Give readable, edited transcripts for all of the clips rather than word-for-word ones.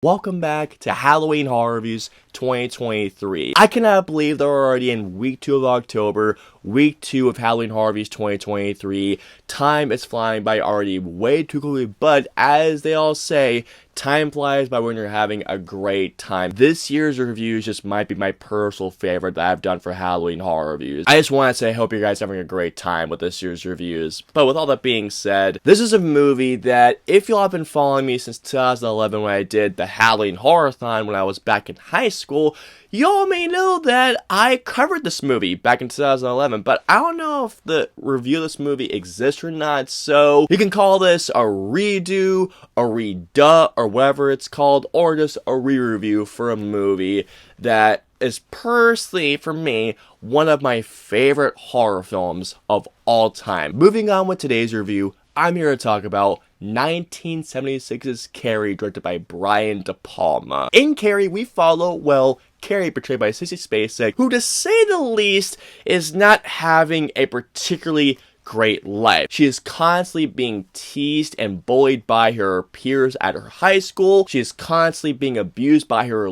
Welcome back to Halloween Horror Reviews 2023. I cannot believe they're already in week 2 of October, week 2 of Halloween Horror Reviews 2023. Time is flying by already way too quickly, but as they all say, time flies by when you're having a great time. This year's reviews just might be my personal favorite that I've done for Halloween Horror Reviews. I just want to say I hope you guys are having a great time with this year's reviews. But with all that being said, this is a movie that if y'all have been following me since 2011 when I did the Halloween Horror-thon when I was back in high school, y'all may know that I covered this movie back in 2011, but I don't know if the review of this movie exists or not, so you can call this a redo, a reduh, or whatever it's called, or just a re-review for a movie that is personally, for me, one of my favorite horror films of all time. Moving on with today's review, I'm here to talk about 1976's Carrie, directed by Brian De Palma. In Carrie, we follow, Carrie, portrayed by Sissy Spacek, who, to say the least, is not having a particularly great life. She is constantly being teased and bullied by her peers at her high school. She is constantly being abused by her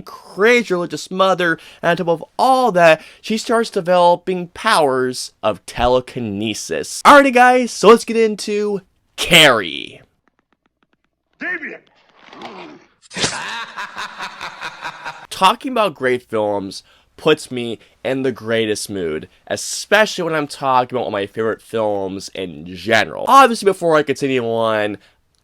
crazy religious mother. And on top of all that, she starts developing powers of telekinesis. Alrighty guys, so let's get into Carrie. Damien! Talking about great films puts me in the greatest mood, especially when I'm talking about one of my favorite films in general. Obviously, before I continue on,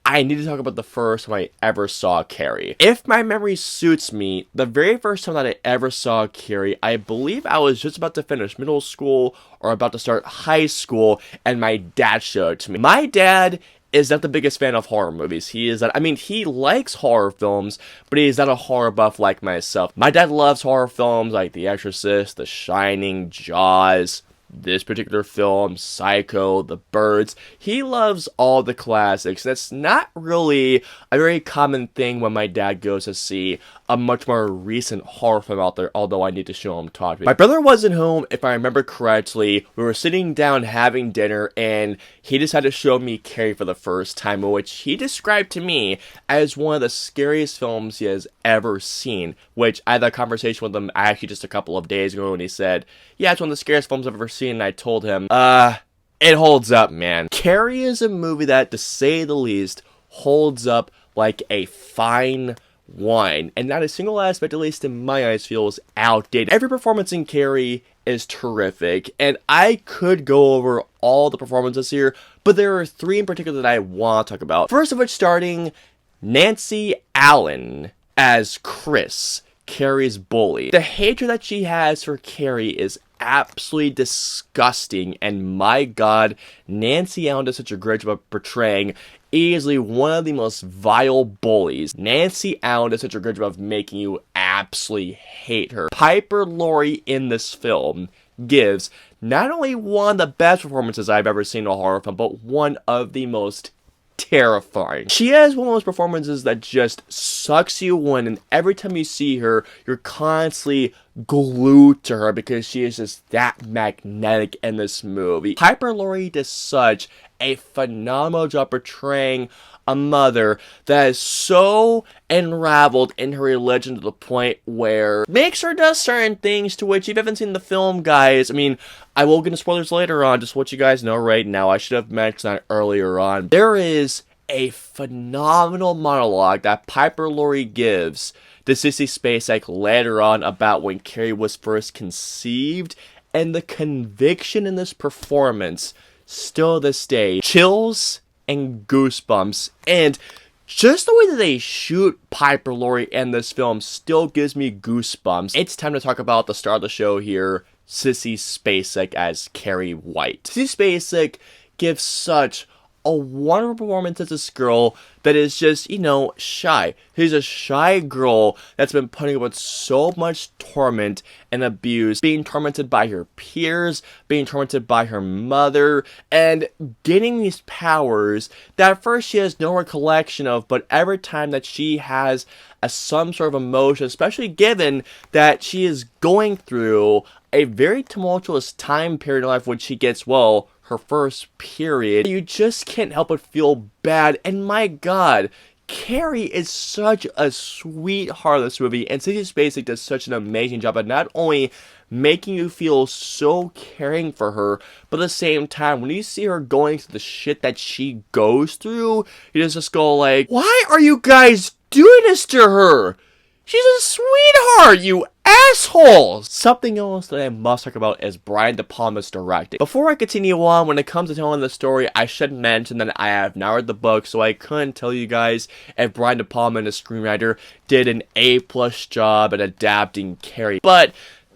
I need to talk about the first time I ever saw Carrie. If my memory suits me, the very first time that I ever saw Carrie, I believe I was just about to finish middle school or about to start high school, and my dad showed it to me. My dad is not the biggest fan of horror movies. He likes horror films, but he's not a horror buff like myself. My dad loves horror films like The Exorcist, The Shining, Jaws, this particular film, Psycho, The Birds. He loves all the classics. That's not really a very common thing when my dad goes to see a much more recent horror film out there, although I need to show him, talk to me. My brother wasn't home, if I remember correctly. We were sitting down having dinner, and he decided to show me Carrie for the first time, which he described to me as one of the scariest films he has ever seen, which I had a conversation with him actually just a couple of days ago, and he said, yeah, it's one of the scariest films I've ever seen, and I told him, it holds up, man. Carrie is a movie that, to say the least, holds up like a fine wine, and not a single aspect, at least in my eyes, feels outdated. Every performance in Carrie is terrific, and I could go over all the performances here, but there are 3 in particular that I want to talk about. First of which, starting Nancy Allen as Chris, Carrie's bully. The hatred that she has for Carrie is absolutely disgusting, and my god, Nancy Allen does such a great job of portraying easily one of the most vile bullies. Nancy Allen does such a great job of making you absolutely hate her. Piper Laurie in this film gives not only one of the best performances I've ever seen in a horror film, but one of the most terrifying. She has one of those performances that just sucks you in, and every time you see her, you're constantly glued to her because she is just that magnetic in this movie. Piper Laurie does such a phenomenal job portraying a mother that is so unraveled in her religion to the point where makes her do certain things to which, if you haven't seen the film, guys, I will get into spoilers later on, just what you guys know right now. I should have mentioned that earlier on. There is a phenomenal monologue that Piper Laurie gives to Sissy Spacek later on about when Carrie was first conceived, and the conviction in this performance, still to this day, chills and goosebumps, and just the way that they shoot Piper Laurie in this film still gives me goosebumps. It's time to talk about the star of the show here, Sissy Spacek as Carrie White. Sissy Spacek gives such a wonderful performance as this girl that is just, shy. She's a shy girl that's been putting up with so much torment and abuse, being tormented by her peers, being tormented by her mother, and getting these powers that at first she has no recollection of, but every time that she has some sort of emotion, especially given that she is going through a very tumultuous time period in life when she gets, her first period, you just can't help but feel bad. And my god, Carrie is such a sweetheart in this movie, and Sissy Spacek does such an amazing job at not only making you feel so caring for her, but at the same time, when you see her going through the shit that she goes through, you just go like, why are you guys doing this to her? She's a sweetheart, you assholes! Something else that I must talk about is Brian De Palma's directing. Before I continue on, when it comes to telling the story, I should mention that I have now read the book, so I couldn't tell you guys if Brian De Palma, the screenwriter, did an A+ job at adapting Carrie. But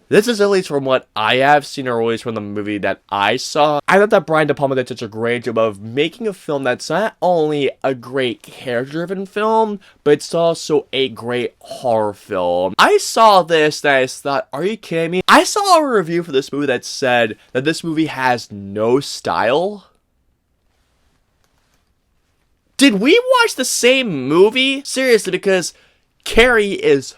this is at least from what I have seen, or at least from the movie that I saw. I thought that Brian De Palma did such a great job of making a film that's not only a great character-driven film, but it's also a great horror film. I saw this and I thought, are you kidding me? I saw a review for this movie that said that this movie has no style. Did we watch the same movie? Seriously, because Carrie is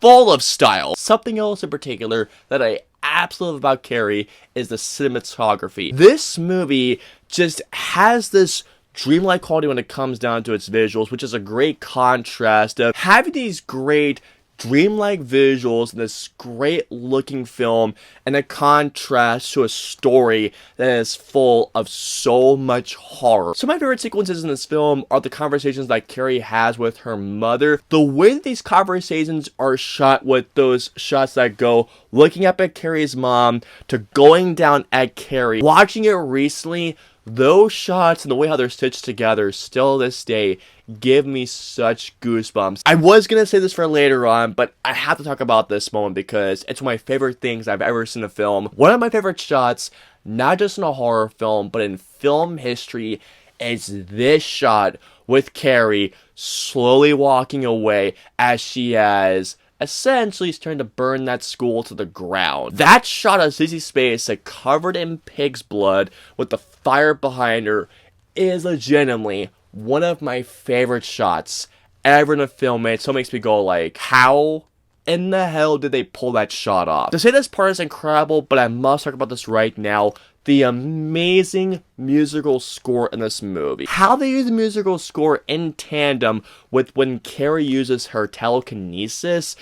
full of style. Something else in particular that I absolutely love about Carrie is the cinematography. This movie just has this dreamlike quality when it comes down to its visuals, which is a great contrast of having these great dreamlike visuals in this great looking film, and a contrast to a story that is full of so much horror. Some of my favorite sequences in this film are the conversations that Carrie has with her mother. The way that these conversations are shot, with those shots that go looking up at Carrie's mom to going down at Carrie. Watching it recently, those shots and the way how they're stitched together still this day give me such goosebumps. I was gonna say this for later on, but I have to talk about this moment because it's one of my favorite things I've ever seen in a film. One of my favorite shots, not just in a horror film, but in film history, is this shot with Carrie slowly walking away as she has essentially starting to burn that school to the ground. That shot of Sissy Spacek covered in pig's blood with the fire behind her is legitimately one of my favorite shots ever in a film. It still makes me go like, how in the hell did they pull that shot off? To say this part is incredible, but I must talk about this right now. The amazing musical score in this movie. How they use the musical score in tandem with when Carrie uses her telekinesis,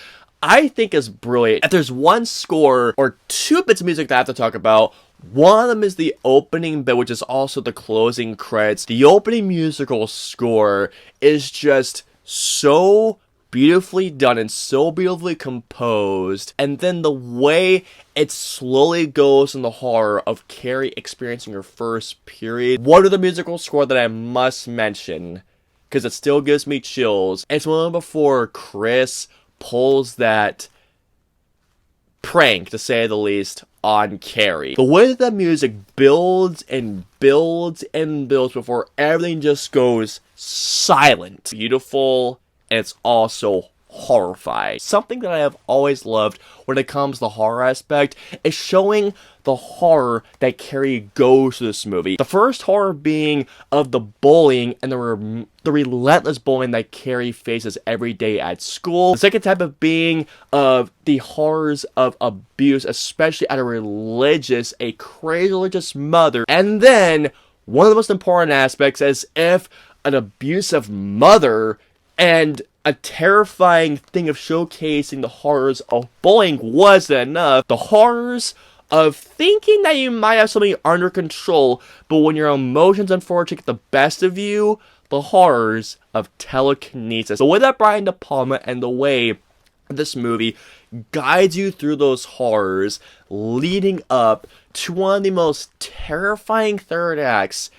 I think is brilliant. If there's one score or two bits of music that I have to talk about, one of them is the opening bit, which is also the closing credits. The opening musical score is just so beautifully done and so beautifully composed, and then the way it slowly goes in the horror of Carrie experiencing her first period. One of the musical score that I must mention, because it still gives me chills, it's one before Chris pulls that prank, to say the least, on Carrie. The way that the music builds and builds and builds before everything just goes silent. Beautiful. And it's also horrifying. Something that I have always loved when it comes to the horror aspect is showing the horror that Carrie goes through this movie. The first horror being of the bullying and the relentless bullying that Carrie faces every day at school. The second type of being of the horrors of abuse, especially at a crazy religious mother. And then one of the most important aspects is if an abusive mother and a terrifying thing of showcasing the horrors of bullying wasn't enough, the horrors of thinking that you might have something under control, but when your emotions unfortunately get the best of you, the horrors of telekinesis. The way that Brian De Palma and the way this movie guides you through those horrors, leading up to one of the most terrifying third acts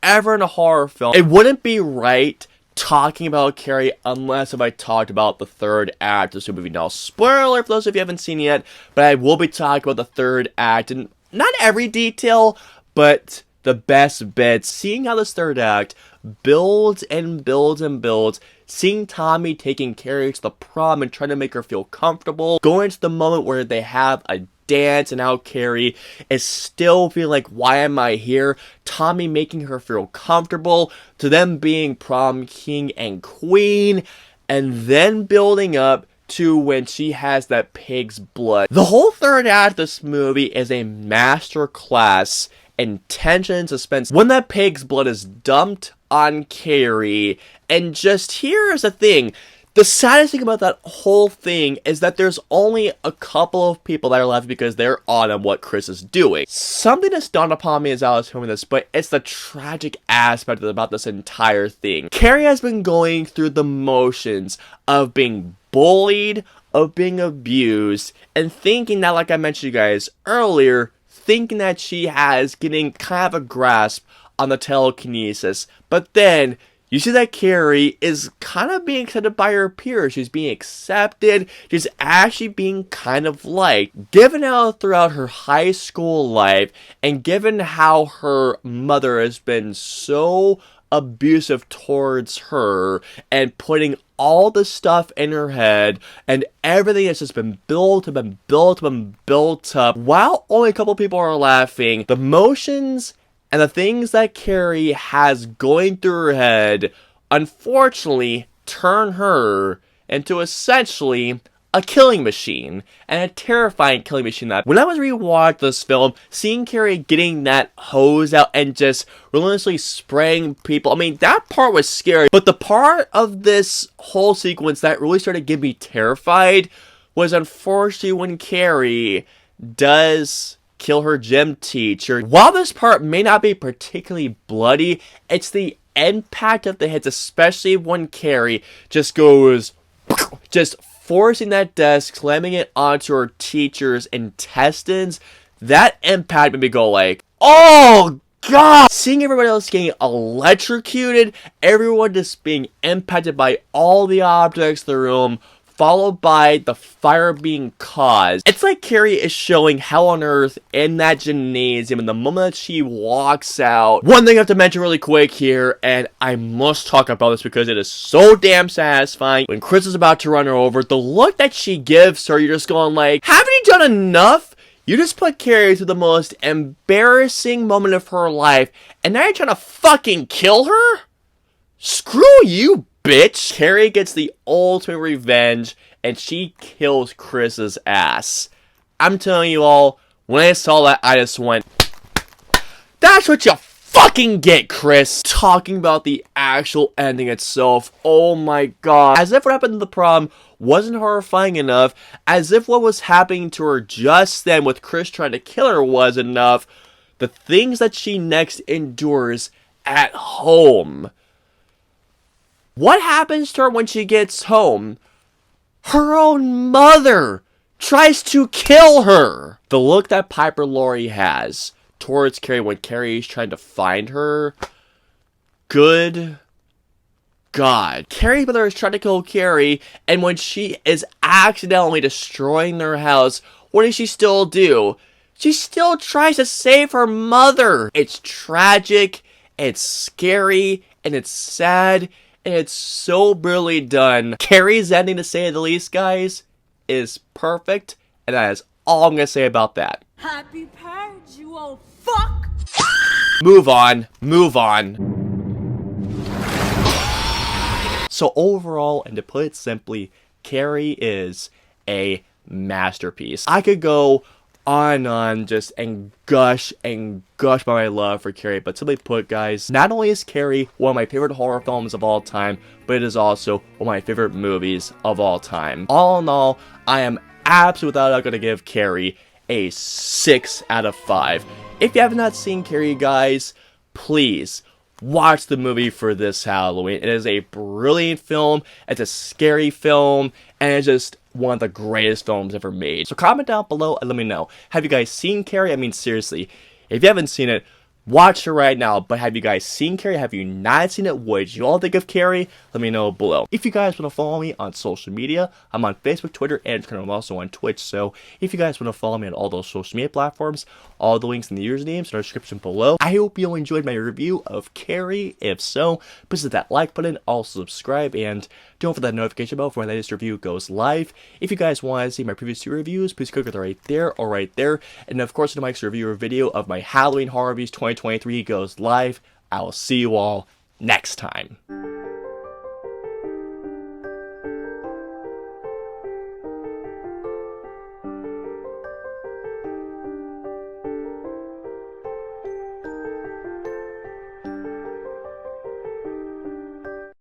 ever in a horror film. It wouldn't be right talking about Carrie unless if I talked about the third act of this movie. Now, spoiler alert for those of you who haven't seen it yet, but I will be talking about the third act, and not every detail, but the best bits. Seeing how this third act builds and builds and builds, seeing Tommy taking Carrie to the prom and trying to make her feel comfortable, going to the moment where they have a dance and how Carrie is still feeling like, why am I here? Tommy making her feel comfortable, to them being prom king and queen, and then building up to when she has that pig's blood. The whole third act of this movie is a master class in tension and suspense. When that pig's blood is dumped on Carrie. And just here's the thing. The saddest thing about that whole thing is that there's only a couple of people that are left because they're on what Chris is doing. Something that's dawned upon me as I was filming this, but it's the tragic aspect about this entire thing. Carrie has been going through the motions of being bullied, of being abused, and thinking that, like I mentioned you guys earlier, thinking that she has getting kind of a grasp on the telekinesis. But then you see that Carrie is kind of being accepted by her peers. She's being accepted. She's actually being kind of liked. Given how throughout her high school life, and given how her mother has been so abusive towards her, and putting all the stuff in her head, and everything has just been built up and built up and built up, while only a couple people are laughing, the motions and the things that Carrie has going through her head, unfortunately, turn her into essentially a killing machine, and a terrifying killing machine. That when I was rewatching this film, seeing Carrie getting that hose out and just relentlessly spraying people, I mean, that part was scary, but the part of this whole sequence that really started getting me terrified was unfortunately when Carrie does kill her gym teacher. While this part may not be particularly bloody, it's the impact of the hits, especially when Carrie just goes, just forcing that desk, slamming it onto her teacher's intestines. That impact made me go like, oh God! Seeing everybody else getting electrocuted, everyone just being impacted by all the objects in the room, followed by the fire being caused. It's like Carrie is showing hell on earth in that gymnasium, and the moment that she walks out. One thing I have to mention really quick here, and I must talk about this because it is so damn satisfying. When Chris is about to run her over, the look that she gives her, you're just going like, haven't you done enough? You just put Carrie through the most embarrassing moment of her life, and now you're trying to fucking kill her? Screw you, bitch! Carrie gets the ultimate revenge, and she kills Chris's ass. I'm telling you all, when I saw that, I just went, that's what you fucking get, Chris! Talking about the actual ending itself, oh my God. As if what happened to the prom wasn't horrifying enough, as if what was happening to her just then with Chris trying to kill her was enough, the things that she next endures at home. What happens to her when she gets home? Her own mother tries to kill her! The look that Piper Laurie has towards Carrie when Carrie is trying to find her. Good God. Carrie's mother is trying to kill Carrie, and when she is accidentally destroying their house, what does she still do? She still tries to save her mother! It's tragic, it's scary, and it's sad, and it's so brilliantly done. Carrie's ending, to say the least, guys, is perfect, and that is all I'm gonna say about that. Happy parents, you old fuck! Move on. Move on. So overall, and to put it simply, Carrie is a masterpiece. I could go on and on just and gush about my love for Carrie, but simply put, guys, not only is Carrie one of my favorite horror films of all time, but it is also one of my favorite movies of all time. All in all, I am absolutely without a doubt going to give Carrie a 6 out of 5. If you have not seen Carrie, guys, please watch the movie for this Halloween. It is a brilliant film, it's a scary film, and it's just one of the greatest films ever made. So comment down below and let me know. Have you guys seen Carrie? I mean, seriously, if you haven't seen it, watch it right now. But have you guys seen Carrie? Have you not seen it? What did you all think of Carrie? Let me know below. If you guys want to follow me on social media, I'm on Facebook, Twitter, and I'm also on Twitch. So if you guys want to follow me on all those social media platforms, all the links in the usernames in our description below. I hope you enjoyed my review of Carrie. If so, please hit that like button, also subscribe, and don't forget that notification bell for when the latest review goes live. If you guys want to see my previous 2 reviews, please click right there or right there. And of course, the Mike's review video of my Halloween Horror Reviews 2023 goes live. I will see you all next time.